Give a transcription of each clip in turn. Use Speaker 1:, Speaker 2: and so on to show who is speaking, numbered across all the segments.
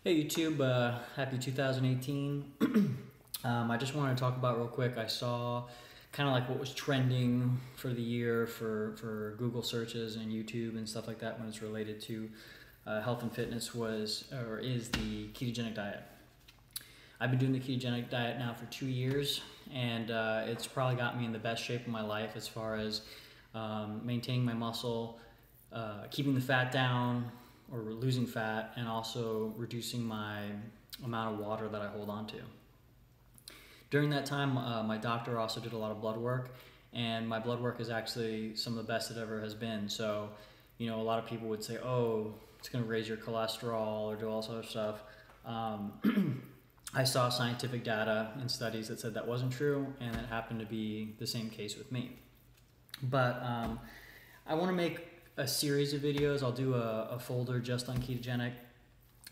Speaker 1: Hey YouTube, happy 2018. I just wanted to talk about real quick. I saw kind of like what was trending for the year for Google searches and YouTube and stuff like that when it's related to health and fitness is the ketogenic diet. I've been doing the ketogenic diet now for 2 years, and it's probably got me in the best shape of my life as far as maintaining my muscle, keeping the fat down, or losing fat, and also reducing my amount of water that I hold on to. During that time, my doctor also did a lot of blood work, and my blood work is actually some of the best it ever has been. So, you know, a lot of people would say, oh, it's going to raise your cholesterol or do all sorts of stuff. I saw scientific data and studies that said that wasn't true, and it happened to be the same case with me. But I want to make a series of videos. I'll do a folder just on ketogenic,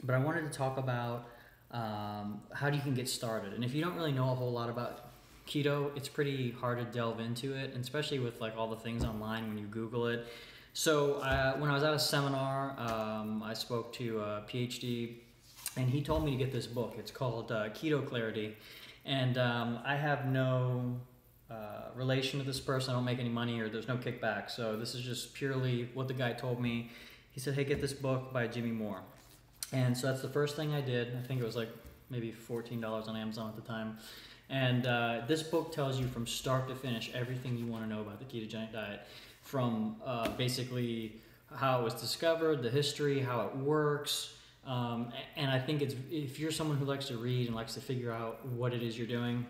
Speaker 1: but I wanted to talk about how you can get started. And if you don't really know a whole lot about keto, it's pretty hard to delve into it, and especially with like all the things online when you Google it. So when I was at a seminar, I spoke to a PhD, and he told me to get this book. It's called Keto Clarity, and I have no relation to this person. I don't make any money, or there's no kickback. So this is just purely what the guy told me. He said, hey, get this book by Jimmy Moore. And so that's the first thing I did. I think it was like maybe $14 on Amazon at the time. And this book tells you from start to finish everything you want to know about the ketogenic diet, from basically how it was discovered, the history, how it works. And I think if you're someone who likes to read and likes to figure out what it is you're doing,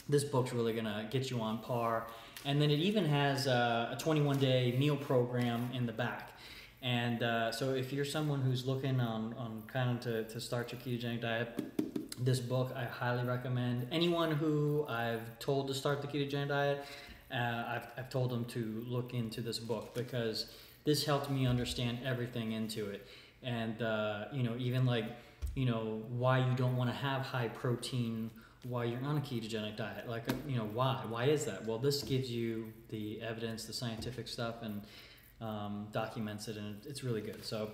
Speaker 1: this book's really gonna get you on par. And then it even has a 21-day meal program in the back. And so if you're someone who's looking on kind of to start your ketogenic diet, this book I highly recommend. Anyone who I've told to start the ketogenic diet, I've told them to look into this book, because this helped me understand everything into it. And you know, even like, you know, why you don't want to have high protein while you're on a ketogenic diet. Like, you know, why is that? Well, this gives you the evidence, the scientific stuff, and documents it, and it's really good. So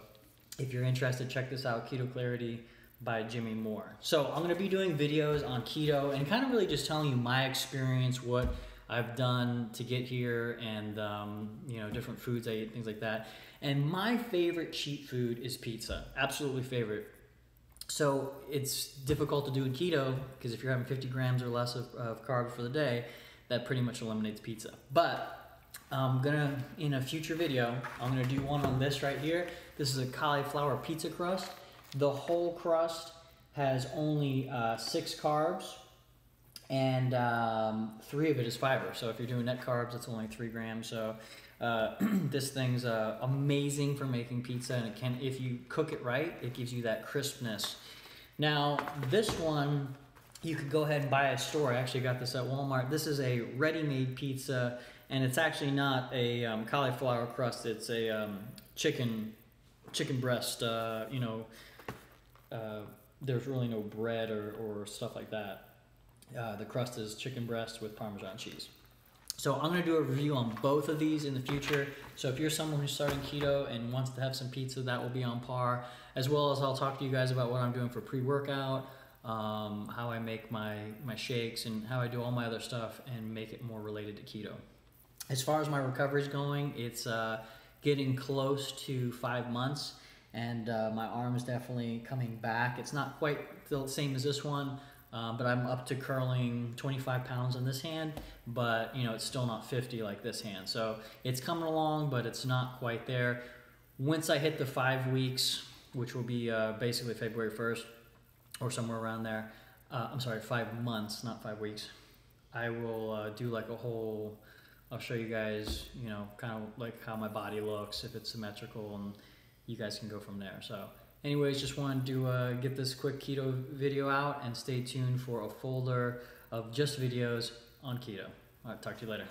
Speaker 1: if you're interested, check this out, Keto Clarity by Jimmy Moore. So I'm going to be doing videos on keto and kind of really just telling you my experience, what I've done to get here, and you know, different foods I eat, things like that. And my favorite cheat food is pizza. Absolutely favorite. So it's difficult to do in keto, because if you're having 50 grams or less of carbs for the day, that pretty much eliminates pizza. But I'm gonna, in a future video, I'm gonna do one on this right here. This is a cauliflower pizza crust. The whole crust has only 6 carbs, and 3 of it is fiber. So if you're doing net carbs, it's only 3 grams. So this thing's amazing for making pizza, and it can, if you cook it right, it gives you that crispness. Now this one you could go ahead and buy at a store. I actually got this at Walmart. This is a ready-made pizza, and it's actually not a cauliflower crust. It's a chicken breast. You know, there's really no bread or stuff like that. The crust is chicken breast with Parmesan cheese. So I'm going to do a review on both of these in the future. So if you're someone who's starting keto and wants to have some pizza, that will be on par. As well as I'll talk to you guys about what I'm doing for pre-workout, how I make my shakes, and how I do all my other stuff and make it more related to keto. As far as my recovery is going, it's getting close to 5 months, and my arm is definitely coming back. It's not quite the same as this one, but I'm up to curling 25 pounds on this hand, but you know, it's still not 50 like this hand. So it's coming along, but it's not quite there. Once I hit the 5 weeks, which will be basically February 1st or somewhere around there, I'm sorry, 5 months, not 5 weeks, I will do like a whole, I'll show you guys, you know, kind of like how my body looks, if it's symmetrical, and you guys can go from there. So anyways, just wanted to get this quick keto video out, and stay tuned for a folder of just videos on keto. All right, talk to you later.